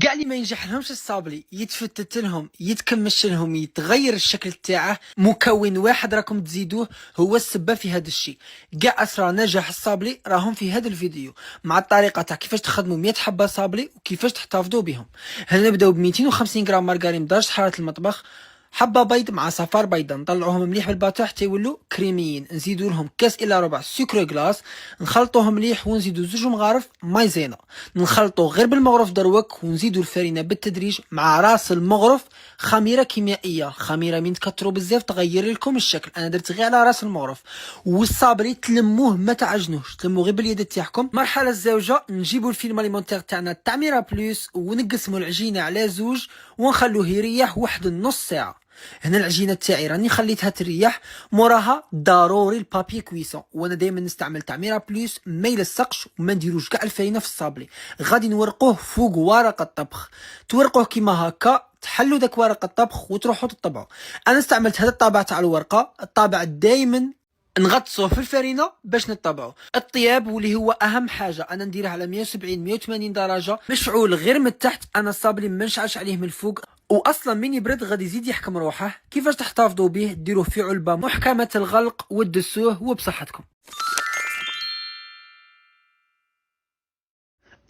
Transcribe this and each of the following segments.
كاع اللي ما ينجح لهمش الصابلي يتفتت لهم يتكمش لهم يتغير الشكل تاعه، مكون واحد راكم تزيدوه هو السبب في هذا الشيء. كاع اسرار نجاح الصابلي راهم في هذا الفيديو مع الطريقه تاع كيفاش تخدموا 100 حبه صابلي وكيفاش تحتفظوا بهم. هنا نبداو ب 250 غرام مارغرين بدرجه حراره المطبخ، حبه بيض مع صفار بيضاء نطلعوهم مليح بالباطو حتى يولوا كريميين، نزيدوا لهم كاس الا ربع سكر غلاس، نخلطوهم مليح ونزيدوا زوج مغارف مايزينا، نخلطوا غير بالمغرف دروك ونزيدوا الفرينه بالتدريج مع راس المغرف. خميره كيميائيه، خميره من تكثروا بزاف تغير لكم الشكل، انا درت غير على راس المغرف. والصابري تلموه ما تعجنوش، تلموه غير باليد تاعكم. المرحله الزوجه نجيبوا الفيلم اليمونتير تاعنا التعميره بلوس ونقسموا العجينه على زوج ونخلوه يريح واحد النص ساعه. هنا العجينه تاعي راني خليتها تريح، موراها ضروري البابي كويسون، وانا دائما نستعمل تعميره بلوس ما يلصقش وما نديروش كاع الفرينه في الصابلي. غادي نورقوه فوق ورق الطبخ، تورقوه كيما هكا، تحلوا داك ورق الطبخ وتروحوا تطبعوا. انا استعملت هذا الطابع تاع الورقه، الطابع دائما نغطسوه في الفرينه باش نطبعوا. الطياب واللي هو اهم حاجه انا نديرها على 170 180 درجه مشعول غير من التحت، انا الصابلي ما نشعلش عليه من الفوق، واصلا من يبرد غادي يزيد يحكم روحه. كيفاش تحتفظوا به؟ ديروه في علبه محكمه الغلق ودسوه وبصحتكم.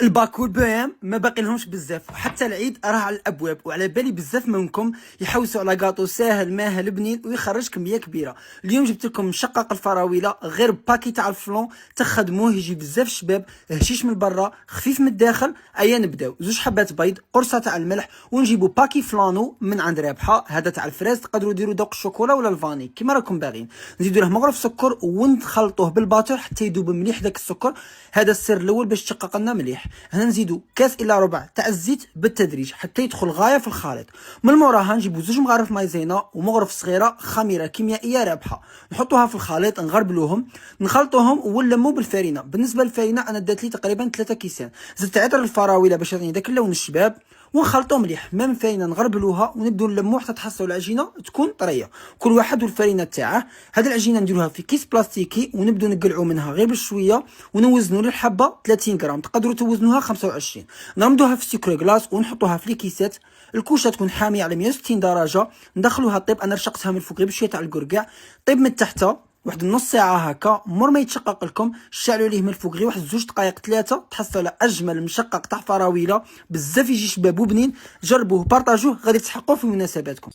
الباك والبوام ما باقي لهمش بزاف، وحتى العيد راه على الابواب، وعلى بالي بزاف منكم يحوسوا على كاطو ساهل ماهل بنين ويخرج كميه كبيره. اليوم جبت لكم مشقق الفراوله غير باكي تاع الفلون، تخدموه يجي بزاف شباب، هشيش من برا خفيف من الداخل. ايا نبداو زوج حبات بيض، قرصه تاع الملح، ونجيبوا باكي فلانو من عند رابحه، هذا تاع الفريز، تقدروا ديروا ذوق الشوكولا ولا الفاني كيما راكم باغيين. نزيدوا له مغرف سكر ونخلطوه بالباتور حتى يذوب مليح داك السكر، هذا السر الاول باش تشقق لنا مليح. هنا نزيدو كاس الا ربع تاع الزيت بالتدريج حتى يدخل غايه في الخليط. من موراها نجيبو زوج مغارف مايزينا ومغرف صغيره خميره كيميائيه رابحه، نحطوها في الخليط نغربلوهم نخلطوهم ونلمو بالفرينه. بالنسبه للفرينه انا دات لي تقريبا 3 كيسان، زدت عطر الفراوله باش يعطيني داك اللون الشباب، ونخلطو مليح. ميم الفرينه نغربلوها ونبداو نلمو حتى تحصلوا العجينه تكون طريه، كل واحد والفرينه تاعه. هاد العجينه نديروها في كيس بلاستيكي ونبداو نقلعوا منها غير بشويه، ونوزنوا للحبه 30 غرام، تقدروا توزنوها 25. نرمدوها في سكر غلاس ونحطوها في الكيسات. الكوشه تكون حاميه على 160 درجه، ندخلوها طيب، انا رشقتها من الفوق غير بشويه تاع الكركاع، طيب من تحت واحد النص ساعه هكا. مور ما يتشقق لكم شعلوا ليه من الفوق غير واحد زوج دقائق 3، تحصلوا على اجمل مشقق تاع فراوله بزاف يجي شباب وبنين. جربوه بارطاجوه غادي تسحقوه في مناسباتكم.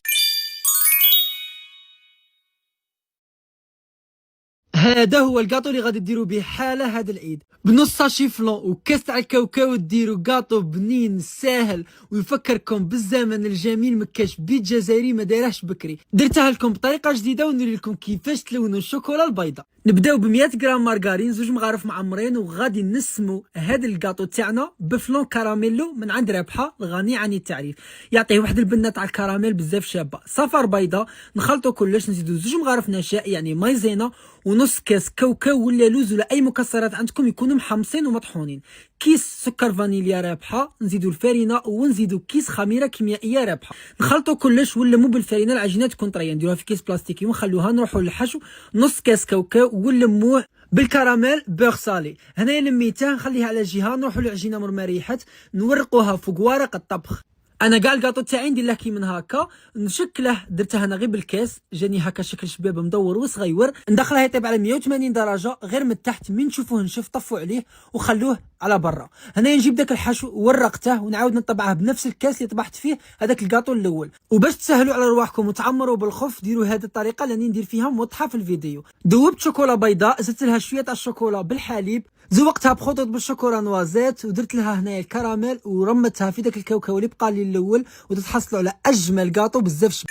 هذا هو الكاطو اللي غادي ديروا به حاله هذا العيد، بنص ساشي فلون وكاس تاع الكاوكاو، ديروا كاطو بنين ساهل ويفكركم بالزمن الجميل، مكاش بيت جزائري ما دايرهش بكري. درتها لكم بطريقه جديده ونوري لكم كيفاش تلونوا الشوكولا البيضاء. نبداو ب 100 غرام مارغرين، زوج مغارف معمرين، وغادي نسمو هذا الكاطو تاعنا بفلون كراميلو من عند رابحه الغني عن التعريف، يعطيه واحد البنه تاع الكراميل بزاف شابه. صفار بيضه، نخلطوا كلش، نزيدوا زوج مغارف نشاء يعني مايزينا، ونص كاس كاوكاو ولا لوز ولا اي مكسرات عندكم يكونوا محمصين ومطحونين، كيس سكر فانيليا رابحه، نزيدوا الفرينه ونزيدوا كيس خميره كيميائيه رابحه، نخلطوا كلش ونلموا بالفرينه العجينه تكون طريه، نديروها في كيس بلاستيكي ونخلوها. نروحوا للحشو، نص كاس كاوكاو ونلموه بالكراميل بور صالي. هنايا لميته نخليها على جهه، نروحوا للعجينه مور ريحت نورقوها فوق ورق الطبخ. انا كاع الكاطو تاعي ندير له كي من هكا، نشكله درته انا غير بالكاس، جاني هكا شكل شباب مدور وصغيور، ندخله يطيب على 180 درجه غير من التحت، من تشوفوه نشف طفوا عليه وخلوه على برا. هنا نجيب داك الحشو ورقته ونعاود نطبعه بنفس الكاس اللي طبحت فيه هذاك الكاطو الاول. وباش تسهلوا على رواحكم وتعمروا بالخف ديروا هذه الطريقه اللي ندير فيها موضحه في الفيديو. ذوبت شوكولا بيضاء، زدت لها شويه تاع الشوكولا بالحليب، زوقتها بخطوط بالشوكولا نوازيت، ودرت لها هنايا الكراميل ورمتها في داك الكاوكاو اللي بقى لي الاول، وتتحصلوا على اجمل كاطو بزاف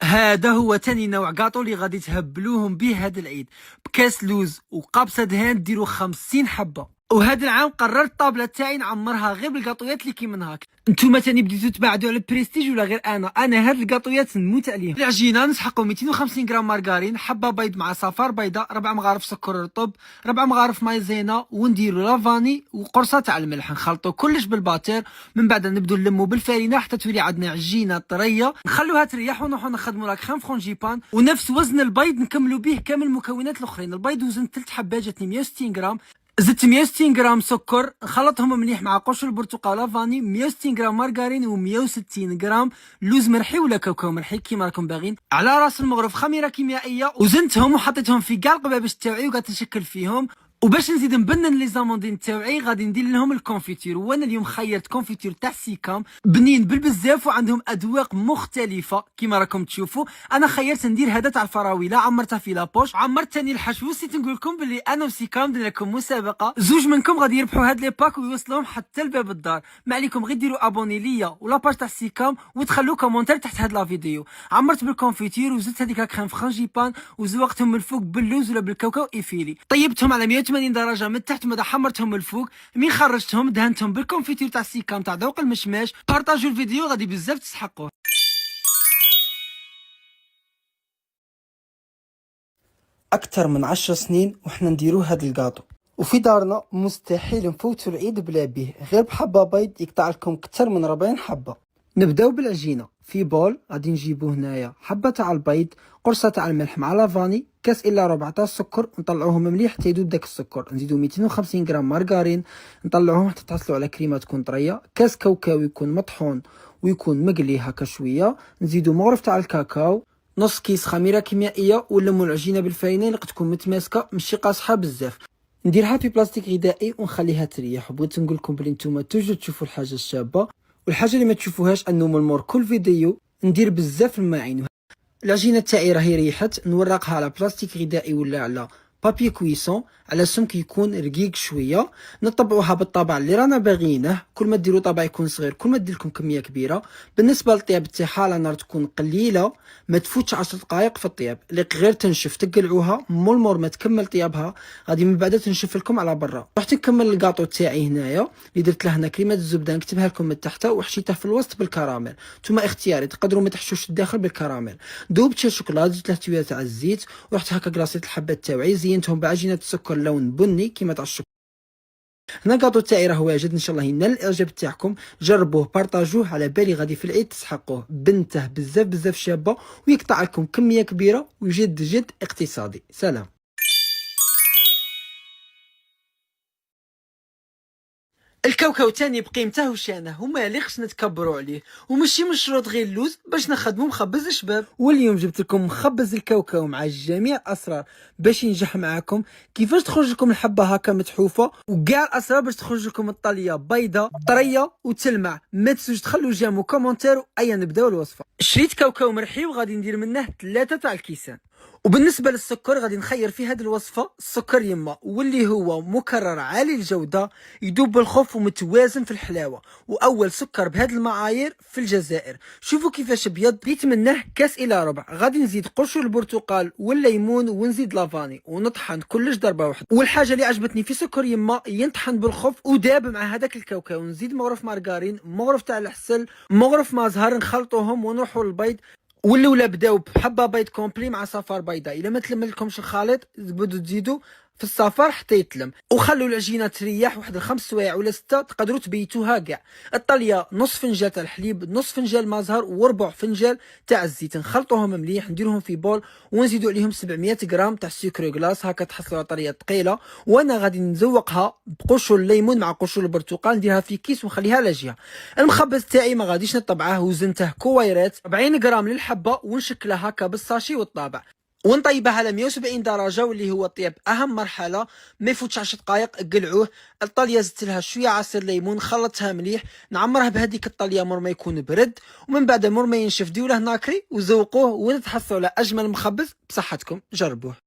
هذا هو تاني نوع كاطو اللي غادي تهبلوهم به هذا العيد، بكاس لوز وقابسه دهان ديروا 50 حبه. وهذا العام قررت الطابله تاعي نعمرها غير بالكاطويات اللي كي من هاك. نتوما تاني بديتو تبعدوا على البريستيج ولا غير انا هاد الكاطويات نموت عليهم. العجينه نسحقوا 250 غرام مارغرين، حبه بيض مع صفار بيضاء، 4 مغارف سكر رطب، 4 مغارف مايزينا، ونديروا لافاني وقرصه تاع الملح، نخلطوا كلش بالباتير. من بعد نبداو نلموا بالفرينه حتى تولي عندنا عجينه طريه، نخلوها تريح ونروحوا نخدموا لا كريم فرونجيبان. ونفس وزن البيض نكملوا به كامل المكونات الاخرين. البيض وزن 3 حبات جاتني 160 غرام، زدت 160 غرام سكر، نخلطهم مليح مع قشر البرتقال لافاني، 160 غرام مارغرين و160 غرام لوز مرحي ولا كاوكاو مرحي كيما راكم باغيين. على راس المغرف خميره كيميائيه، وزنتهم وحطيتهم في كاع القبابش تاوعي وقعدت نشكل فيهم. وباش نزيد نبنن لي زاموندين تاوعي غادي ندير لهم الكونفيتور، وانا اليوم خيرت كونفيتور تاع سيكام بنين بالبزاف وعندهم اذواق مختلفه كيما راكم تشوفوا. انا خيرت ندير هذا تاع الفراوله، عمرتها في لابوش، عمرت ثاني الحشو. نسيت نقول لكم باللي انا وسيكام درنا لكم مسابقه، زوج منكم غادي يربحوا هاد لي باك ويوصلوهم حتى لباب الدار. ما عليكم غير ديروا ابوني ليا ولا باج تاع سيكام وتخلوا كومونتير تحت هاد لا فيديو. عمرت بالكونفيتور وزدت هذيك كريم فرانجيبان وزوقتهم من الفوق باللوز ولا بالكاوكاو ايفيلي. طيبتهم على 180 درجه من تحت، ماذا حمرتهم من الفوق. من خرجتهم دهنتهم بالكونفيتور تاع سيكام تاع ذوق المشماش. بارطاجوا الفيديو غادي بزاف تسحقوه. اكثر من 10 سنين وحنا نديرو هاد الكاطو، وفي دارنا مستحيل نفوتوا العيد بلا بيه، غير بحبه بيض يقطع لكم اكثر من 40 حبه. نبداو بالعجينه. في بول غادي نجيبو هنايا حبه تاع البيض، قرصه تاع الملح مع لافاني، كاس الا ربع تاع السكر، نطلعوهم مليح حتى يذوب داك السكر. نزيدو 250 غرام مارغرين، نطلعوهم حتى تحصلوا على كريمه تكون طريه. كاس كاوكاو يكون مطحون ويكون مقلي هكا شويه. نزيدو مغرف تاع الكاكاو، نص كيس خميره كيميائيه، ونلمو العجينه بالفاينه لقد تكون متماسكه ماشي قاصحه بزاف. نديرها في بلاستيك غذائي ونخليها تريح. بغيت نقول لكم بلي نتوما توجد تشوفوا الحاجه الشابه، والحاجه اللي ما تشوفوهاش انه من مور كل فيديو ندير بزاف الماعين. العجينه تاعي راهي ريحت، نورقها على بلاستيك غذائي ولا على بابي كويسون على سمك يكون رقيق شويه. نطبعوها بالطبع اللي رانا باغيينه. كل ما ديروا طبع يكون صغير كل ما دير لكم كميه كبيره. بالنسبه للطياب تاعها على نار تكون قليله، ما تفوتش 10 دقائق في الطياب، اللي غير تنشف تقلعوها مول ما تكمل طيابها غادي من بعد تنشف لكم على برا. رحت نكمل الكاطو تاعي هنايا اللي درت له هنا كريمه الزبده، نكتبها لكم من تحت، وحشيته في الوسط بالكراميل. نتوما اختياري، تقدروا ما تحشوش الداخل بالكراميل. دوبت الشوكولاته، زدت له شويه تاع الزيت، ورحت هكا كلاصيت الحبات تاعي، زينتهم بعجينه السكر لون بني كيما تاع الشوكولاته. هنا الكاطو تاعي راه واجد، ان شاء الله ينال الاعجاب تاعكم. جربوه بارطاجوه، على بالي غادي في العيد تسحقوه. بنته بزاف بزاف شابه ويقطع لكم كميه كبيره وجد جد اقتصادي. سلام. الكاوكاو تاني بقيمته وشانه، وما ليخش نتكبروا عليه، وماشي من شروط غير اللوز باش نخدمو مخبز الشباب. واليوم جبت لكم مخبز الكاوكاو مع جميع الاسرار باش ينجح معاكم. كيفاش تخرج لكم الحبه هكا متحوفه، وكاع الاسرار باش تخرج لكم الطاليه بيضه طريه وتلمع. ما تنسوش تخلوا جيم وكومونتير. ايا نبداو الوصفه. شريت كاوكاو مرحي وغادي ندير منه 3 تاع الكيسان. وبالنسبه للسكر غادي نخير في هذه الوصفه السكر يما، واللي هو مكرر عالي الجوده، يدوب بالخف ومتوازن في الحلاوه، واول سكر بهذه المعايير في الجزائر. شوفوا كيفاش ابيض. ديت منه كاس الى ربع. غادي نزيد قشر البرتقال والليمون ونزيد لافاني ونطحن كلش ضربه واحده. والحاجه اللي عجبتني في سكر يما ينطحن بالخف وداب مع هذاك الكاوكاو. نزيد مغرف مارغرين، مغرف تاع العسل، مغرف مازهر، نخلطوهم ونروحوا للبيض. ولا بداو بحبه بيض كومبلي مع صفار بيضاء. الا ما تلم لكمش الخليط بدو تزيدوا في الصفار حتى يتلم. وخلوا العجينه تريح واحد 5 سوايع ولا 6. تقدروا تبيتوها كاع. الطليه نص فنجان تاع الحليب، نص فنجان مازهر، وربع فنجان تاع الزيت. نخلطوهم مليح، نديروهم في بول ونزيدوا عليهم 700 غرام تاع سكر كلاص، هكا تحصلوا على طريه ثقيله. وانا غادي نزوقها بقشور الليمون مع قشور البرتقال، نديرها في كيس ونخليها على جهه. المخبز تاعي ما غاديش نطبعه، وزنته كويرات 40 غرام للحبه، ونشكلها هكا بالساشي والطابع، ونطيبها على 170 درجه، واللي هو الطياب اهم مرحله. ما يفوتش 10 دقائق. قلعوه. الطليه زدت لها شويه عصير ليمون، خلطتها مليح، نعمرها بهذيك الطليه مور ما يكون برد، ومن بعد مور ما ينشف ديوله ناكري وزوقوه، وتحصلوا على اجمل مخبز بصحتكم. جربوه.